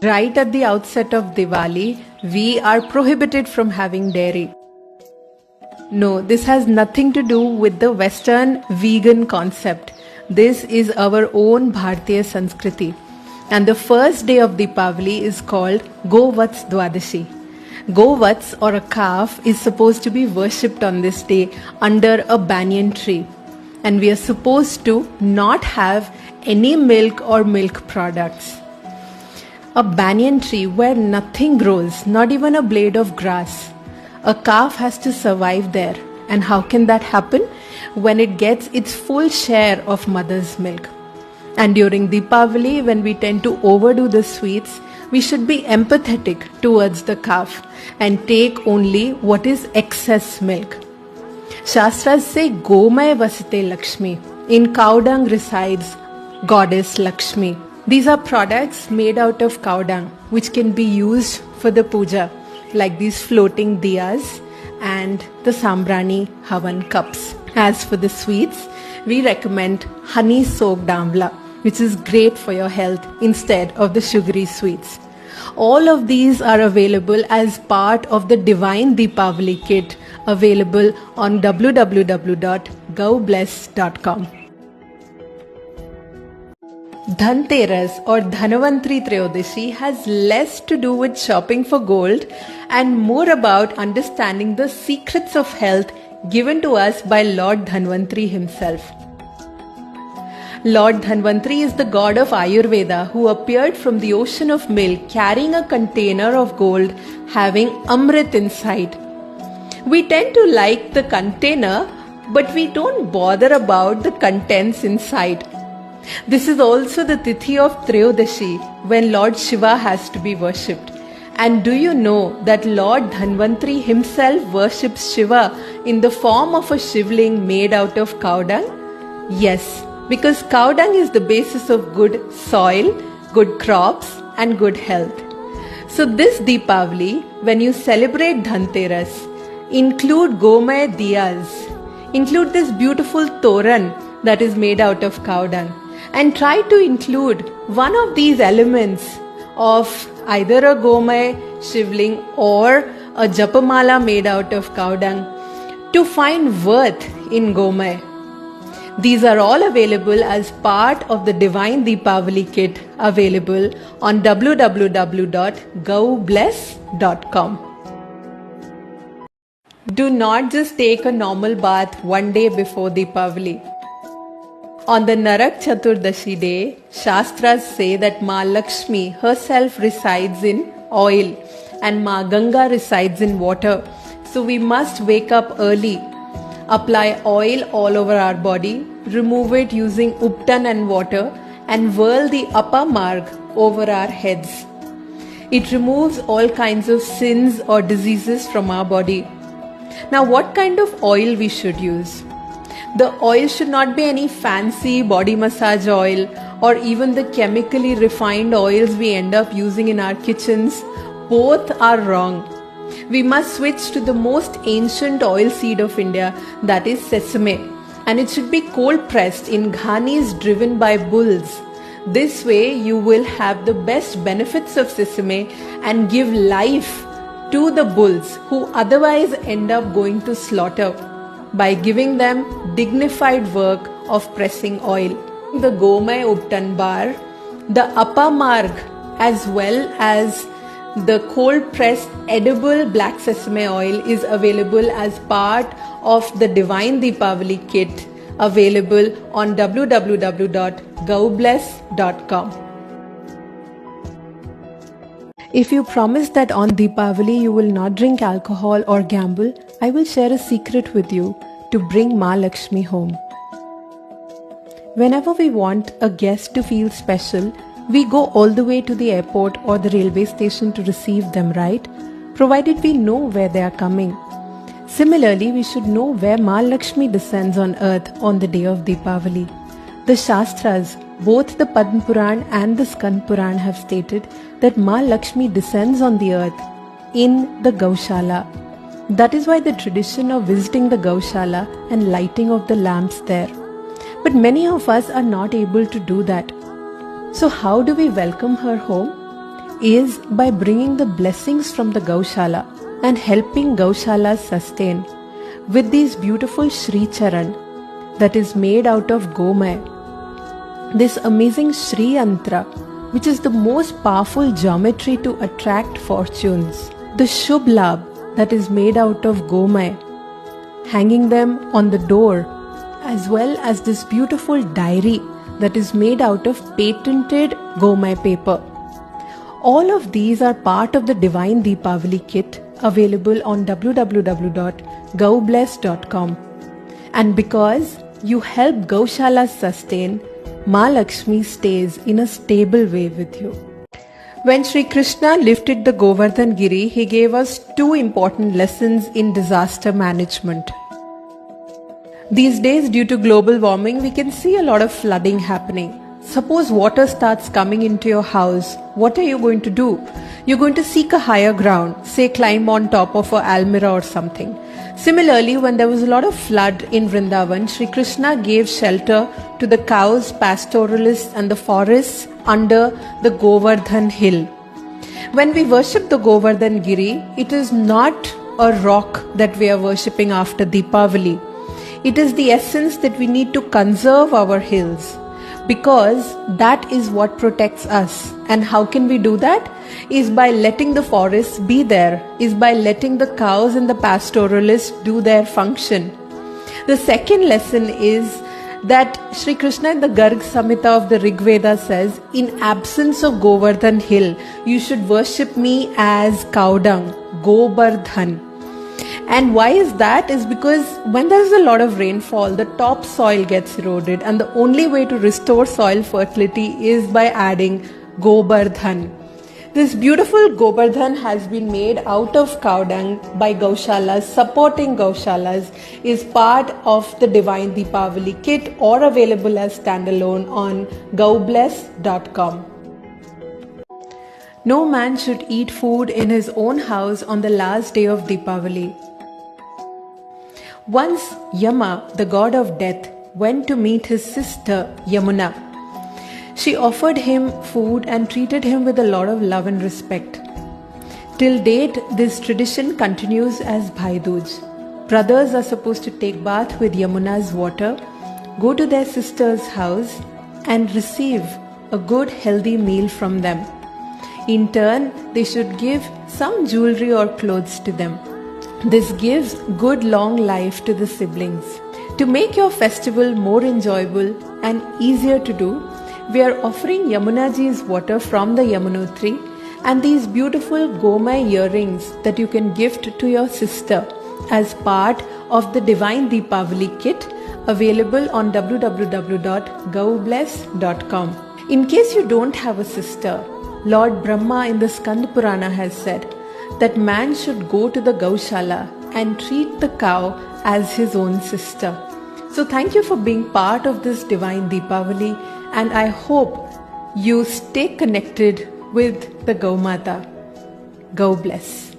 Right at the outset of Diwali, we are prohibited from having dairy. No, this has nothing to do with the Western vegan concept. This is our own Bharatiya Sanskriti. And the first day of Deepavali is called GoVats Dwadashi. GoVats, or a calf, is supposed to be worshipped on this day under a banyan tree. And we are supposed to not have any milk or milk products. A banyan tree where nothing grows, not even a blade of grass. A calf has to survive there. And how can that happen? When it gets its full share of mother's milk. And during Deepavali, when we tend to overdo the sweets, we should be empathetic towards the calf and take only what is excess milk. Shastras say Gomaya Lakṣmī. In cow dung resides goddess Lakshmi. These are products made out of cow dung which can be used for the puja, like these floating Diyas and the Sambrani Havan cups. As for the sweets, we recommend honey soaked amla, which is great for your health instead of the sugary sweets. All of these are available as part of the Divine Deepavali kit available on www.gobless.com. Dhanteras or Dhanvantari Triyodashi has less to do with shopping for gold and more about understanding the secrets of health given to us by Lord Dhanvantari himself. Lord Dhanvantari is the god of Ayurveda who appeared from the ocean of milk carrying a container of gold having Amrit inside. We tend to like the container, but we don't bother about the contents inside. This is also the Tithi of Triyodashi, when Lord Shiva has to be worshipped. And do you know that Lord Dhanvantari himself worships Shiva in the form of a Shivling made out of cow dung? Yes, because cow dung is the basis of good soil, good crops and good health. So this Deepavali, when you celebrate Dhanteras, include Gomaya Diyas, include this beautiful Toran that is made out of cow dung. And try to include one of these elements of either a Gomaya Shivling or a Japamala made out of cow dung to find worth in Gomaya. These are all available as part of the Divine Deepavali kit available on www.gobless.com. Do not just take a normal bath one day before Deepavali. On the Narak Chaturdashi day, Shastras say that Ma Lakṣmī herself resides in oil and Ma Ganga resides in water. So we must wake up early, apply oil all over our body, remove it using Ubtan and water and whirl the Apamarg over our heads. It removes all kinds of sins or diseases from our body. Now what kind of oil we should use? The oil should not be any fancy body massage oil or even the chemically refined oils we end up using in our kitchens. Both are wrong. We must switch to the most ancient oil seed of India, that is sesame, and it should be cold pressed in ghanis driven by bulls. This way you will have the best benefits of sesame and give life to the bulls who otherwise end up going to slaughter, by giving them dignified work of pressing oil. The Gomaya Ubtan Bar, the Apamarg, as well as the cold pressed edible black sesame oil is available as part of the Divine Deepavali kit available on www.gobless.com. If you promise that on Deepavali you will not drink alcohol or gamble, I will share a secret with you to bring Ma Lakṣmī home. Whenever we want a guest to feel special, we go all the way to the airport or the railway station to receive them, right? Provided we know where they are coming. Similarly, we should know where Ma Lakṣmī descends on earth on the day of Deepavali. The Shastras, both the Padma Purana and the Skand Purana, have stated that Ma Lakṣmī descends on the earth in the Gaushala. That is why the tradition of visiting the Gaushala and lighting of the lamps there. But many of us are not able to do that. So how do we welcome her home? is by bringing the blessings from the Gaushala and helping Gaushala sustain with these beautiful Shri Charan that is made out of Gomaya. This amazing Sriyantra, which is the most powerful geometry to attract fortunes. The Shubh Labh that is made out of Gomaya, hanging them on the door, as well as this beautiful diary that is made out of patented Gomaya paper. All of these are part of the Divine Deepavali kit available on www.govbless.com. And because you help Gaushala sustain, Ma Lakshmi stays in a stable way with you. When Sri Krishna lifted the Govardhan Giri, he gave us two important lessons in disaster management. These days, due to global warming, we can see a lot of flooding happening. Suppose water starts coming into your house, what are you going to do? You're going to seek a higher ground, say climb on top of an almirah or something. Similarly, when there was a lot of flood in Vrindavan, Sri Krishna gave shelter to the cows, pastoralists and the forests under the Govardhan hill. When we worship the Govardhan Giri, it is not a rock that we are worshipping after Deepavali. It is the essence that we need to conserve our hills, because that is what protects us. And how can we do that? Is by letting the forests be there, is by letting the cows and the pastoralists do their function. The second lesson is that Sri Krishna in the Garg Samhita of the Rig Veda says, in absence of Govardhan hill, you should worship me as cow dung, Gobardhan. And why is that? Is because when there is a lot of rainfall, the top soil gets eroded, and the only way to restore soil fertility is by adding Gobardhan. This beautiful Gobardhan has been made out of cow dung by Gaushalas. Supporting Gaushalas is part of the Divine Deepavali kit or available as standalone on govbless.com. No man should eat food in his own house on the last day of Deepavali. Once Yama, the god of death, went to meet his sister Yamuna. She offered him food and treated him with a lot of love and respect. Till date, this tradition continues as Bhai Dooj. Brothers are supposed to take bath with Yamuna's water, go to their sister's house and receive a good healthy meal from them. In turn, they should give some jewelry or clothes to them. This gives good long life to the siblings. To make your festival more enjoyable and easier to do, we are offering Yamunaji's water from the Yamunotri and these beautiful Gomaya earrings that you can gift to your sister as part of the Divine Deepavali kit available on www.govbless.com. In case you don't have a sister, Lord Brahma in the Skand Purana has said that man should go to the Gaushala and treat the cow as his own sister. So thank you for being part of this Divine Deepavali, and I hope you stay connected with the Gaumata. Go bless.